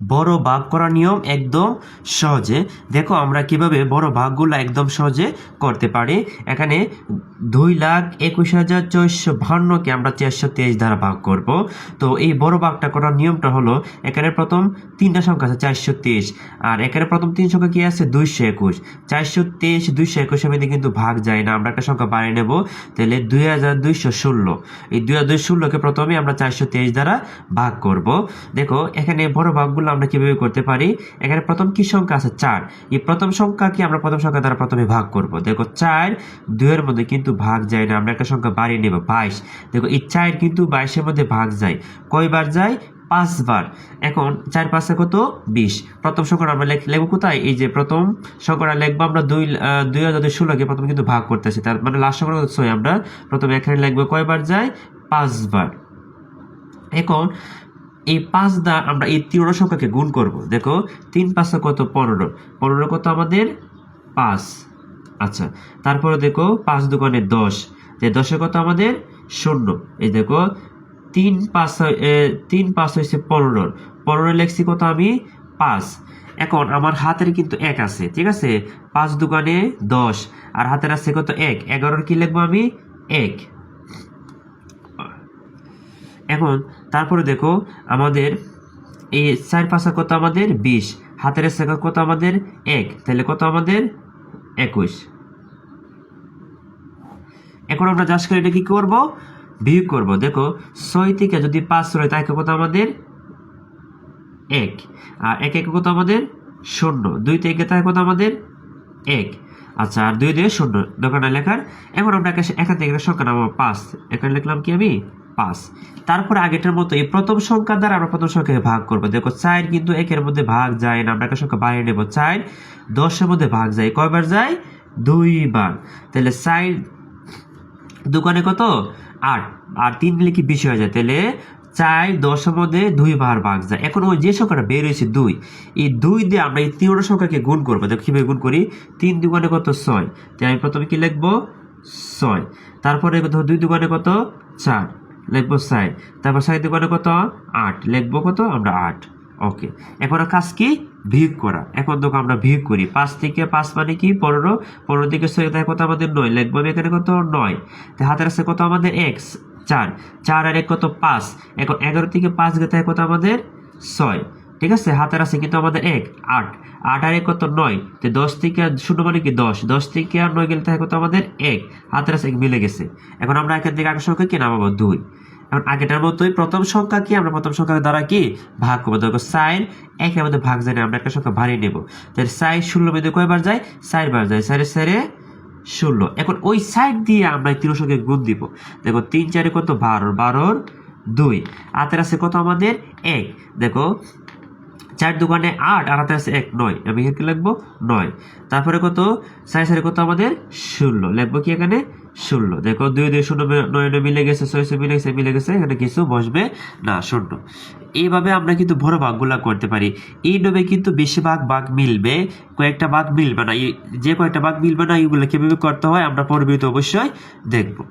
বড় ভাগ করার নিয়ম একদম সহজে। দেখো আমরা কিভাবে বড় ভাগগুলো একদম সহজে করতে পারি। এখানে 2,21,452কে আমরা 423 দ্বারা ভাগ করব। তো এই বড় ভাগটা করার নিয়মটা হলো, এখানে প্রথম তিনটা সংখ্যা আছে 423, আর এখানে প্রথম তিন সংখ্যা কি আছে 221। 423 221 মধ্যে কিন্তু ভাগ যায় না, আমরা একটা সংখ্যা বাড়িয়ে নেব, তাহলে 2216। এই 2216কে প্রথমে আমরা 423 দ্বারা ভাগ করব। দেখো এখানে বড় ভাগগুলো আমরা কিভাবে করতে পারি। এখানে প্রথম কি সংখ্যা আছে 4, এই প্রথম সংখ্যাকে আমরা প্রথম সংখ্যা দ্বারা প্রথমে ভাগ করব। দেখো 4 2 এর মধ্যে কিন্তু ভাগ যায় না, আমরা একটা সংখ্যা বাড়িয়ে নেব 22। দেখো এই 4 কিন্তু 22 এর মধ্যে ভাগ যায়, কয়বার যায় 5 বার। এখন 4 5 কত 20। প্রথম সংখ্যাটা আমরা লিখব কোথায়, এই যে প্রথম সংখ্যাটা লিখবো আমরা 2016কে প্রথম কিন্তু ভাগ করতেছি, তার মানে লাস্ট সংখ্যা 6, আমরা প্রথমে এখানে লিখবো কয়বার যায় 5 বার। এখন এই 5 দ্বারা আমরা এই 3 সংখ্যাকে গুণ করব। দেখো 3 5 কত 15, 15 কত আমাদের 5। আচ্ছা, তারপরে দেখো 5 দুগুণে 10, যে 10 কত আমাদের 0। এই দেখো 3 5 হয়েছে 15, 15 লেখছি কত আমি 5। এখন আমার হাতের কিন্তু 1 আছে, ঠিক আছে, 5 দুগুণে 10, আর হাতের আছে কত 1, 11 কি লিখবো আমি 1। এখন তারপরে দেখো আমাদের এই 4 5 কত আমাদের 20, হাতের সেকা কত আমাদের 1, তাহলে কত আমাদের 21। এখন আমরা জাস্ট করে এটা কি করব, বিয়োগ করব। দেখো 6 থেকে যদি 5 রয় তাহলে কত আমাদের 1, আর 1 1 কত আমাদের 0, 2 থেকে তাহলে কত আমাদের 1। আচ্ছা, আর 2 দিয়ে 0 দোকানে লেখার। এখন আমরা এখান থেকে সংখ্যা নামাবো 5, এখানে লিখলাম কি আমি 5। তারপর আগেটার মতো এই প্রথম সংখ্যা দ্বারা আমরা প্রথম সংখ্যাকে ভাগ করব। দেখো 4 কিন্তু 1 এর মধ্যে ভাগ যায় না, আমরা একটা সংখ্যা বাড়িয়ে নেব। 4 10 এর মধ্যে ভাগ যায়, কয়বার যায় 2 বার। তাহলে 4 দোকানে কত 8, আর 3 দিলে কি 20 হয়ে যায়, তাহলে 4 10 এর মধ্যে 2 বার ভাগ যায়। এখন ওই যে সংখ্যাটা বের হয়েছে 2, এই 2 দিয়ে আমরা এই 3 সংখ্যাকে গুণ করবো। দেখো কিভাবে গুণ করি, 3 দুগুণে কত 6, তাই আমি প্রথমে কি লিখবো 6। তারপরে 2 দুগুণে কত 4, লিখবো 4। তারপর 4 দুগুণে কত 8, লিখবো কত আমরা 8। ওকে, এখন কাজ কি বিয়োগ করা। এখন দেখো আমরা বিয়োগ করি, 5 থেকে 5 মানে কি 15, 15 থেকে 6 তাই কত আমাদের 9, লিখবো আমি এখানে কত 9। তাই হাতের আছে কত আমাদের x 4, 4 আর 1 কত 5। এখন 11 থেকে 5 গেতে কত আমাদের 6, ঠিক আছে, হাতের আছে কিন্তু আমাদের 1 8, 8 আর 1 কত 9। তো 10 থেকে 0 মানে কি 10, 10 থেকে আর 9 গেলে কত আমাদের 1, হাতের আছে 1 মিলে গেছে। এখন আমরা এখান থেকে আগের সংখ্যা কি নামাবো 2। এখন আগেটার মতোই প্রথম সংখ্যা কি আমরা প্রথম সংখ্যা দ্বারা কি ভাগ করবো। দেখো 4 1 এর মধ্যে ভাগ যায় না, আমরা একটা সংখ্যা বাড়িয়ে নেব। তাহলে 4 16 মধ্যে কয়বার যায় 4 বার যায়, 4 16। এখন ওই সাইড দিয়ে আমরা 3 সংখ্যাকে গুণ দিব। দেখো 3 4 কত 12, 12 2, হাতের আছে কত আমাদের 1। দেখো 4 দুগুণে 8, আর হাতে আছে 1 9, আমি এখানে লিখবো 9। তারপরে কত 4 4 কত আমাদের 16, লিখবো কি এখানে 16। দেখো 2 2 0 9 মিলে গেছে, 6 6 মিলে গেছে, এখানে কিছু বসবে না 0। এইভাবে আমরা কিন্তু বড় ভাগগুলা করতে পারি। এই নবে কিন্তু বেশিরভাগ ভাগ মিলবে, কয়েকটা ভাগ মিলবে না। যে কয়েকটা ভাগ মিলবে না এগুলো কিভাবে করতে হয় আমরা পরবর্তীতে অবশ্যই দেখবো।